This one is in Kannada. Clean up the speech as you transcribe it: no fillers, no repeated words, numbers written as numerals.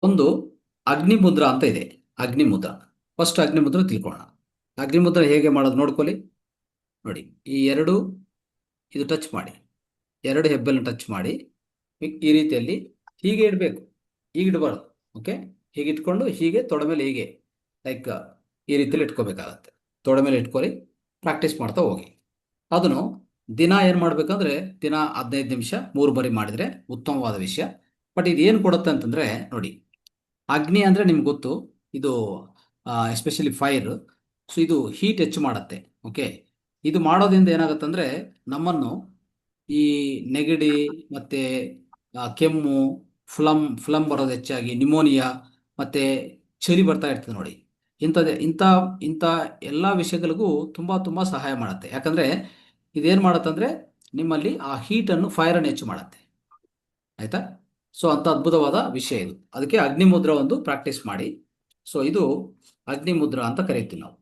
ಒಂದು ಅಗ್ನಿಮುದ್ರ ಅಂತ ಇದೆ. ಅಗ್ನಿಮುದ್ರ. ಫಸ್ಟ್ ಅಗ್ನಿಮುದ್ರ ತಿಳ್ಕೊಳ್ಳೋಣ. ಅಗ್ನಿಮುದ್ರ ಹೇಗೆ ಮಾಡೋದು ನೋಡ್ಕೊಳ್ಳಿ. ನೋಡಿ, ಈ ಎರಡು ಇದು ಟಚ್ ಮಾಡಿ, ಎರಡು ಹೆಬ್ಬೆಲ್ಲ ಟಚ್ ಮಾಡಿ ಈ ರೀತಿಯಲ್ಲಿ ಹೀಗೆ ಇಡಬೇಕು. ಈಗ ಇಡಬಾರ್ದು. ಓಕೆ, ಹೀಗೆ ಇಟ್ಕೊಂಡು ಹೀಗೆ ತೊಡೆ ಮೇಲೆ ಹೀಗೆ ಲೈಕ್ ಈ ರೀತಿಯಲ್ಲಿ ಇಟ್ಕೋಬೇಕಾಗತ್ತೆ. ತೊಡೆ ಮೇಲೆ ಇಟ್ಕೊಳ್ಳಿ, ಪ್ರಾಕ್ಟೀಸ್ ಮಾಡ್ತಾ ಹೋಗಿ. ಅದನ್ನು ದಿನ ಏನು ಮಾಡಬೇಕಂದ್ರೆ ದಿನ 15 ನಿಮಿಷ 3 ಬಾರಿ ಮಾಡಿದರೆ ಉತ್ತಮವಾದ ವಿಷಯ. ಬಟ್ ಇದು ಏನು ಕೊಡುತ್ತೆ ಅಂತಂದರೆ ನೋಡಿ, ಅಗ್ನಿ ಅಂದರೆ ನಿಮ್ಗೆ ಗೊತ್ತು, ಇದು ಎಸ್ಪೆಷಲಿ ಫೈರ್. ಸೊ ಇದು ಹೀಟ್ ಹೆಚ್ಚು ಮಾಡುತ್ತೆ. ಓಕೆ, ಇದು ಮಾಡೋದ್ರಿಂದ ಏನಾಗುತ್ತೆ ಅಂದರೆ ನಮ್ಮನ್ನು ಈ ನೆಗಡಿ ಮತ್ತು ಕೆಮ್ಮು, ಫ್ಲಮ್ ಬರೋದು ಹೆಚ್ಚಾಗಿ, ನಿಮೋನಿಯಾ ಮತ್ತು ಚಳಿ ಬರ್ತಾ ಇರ್ತದೆ ನೋಡಿ. ಇಂಥದ್ದೇ ಇಂಥ ಇಂಥ ಎಲ್ಲ ವಿಷಯಗಳಿಗೂ ತುಂಬ ತುಂಬ ಸಹಾಯ ಮಾಡುತ್ತೆ. ಯಾಕಂದರೆ ಇದೇನು ಮಾಡುತ್ತೆ ಅಂದರೆ ನಿಮ್ಮಲ್ಲಿ ಆ ಹೀಟನ್ನು, ಫೈರನ್ನು ಹೆಚ್ಚು ಮಾಡುತ್ತೆ. ಆಯಿತಾ? ಸೊ ಅಂಥ ಅದ್ಭುತವಾದ ವಿಷಯ ಇದು. ಅದಕ್ಕೆ ಅಗ್ನಿಮುದ್ರ ಒಂದು ಪ್ರಾಕ್ಟೀಸ್ ಮಾಡಿ. ಸೊ ಇದು ಅಗ್ನಿಮುದ್ರ ಅಂತ ಕರಿತೀವಿ ನಾವು.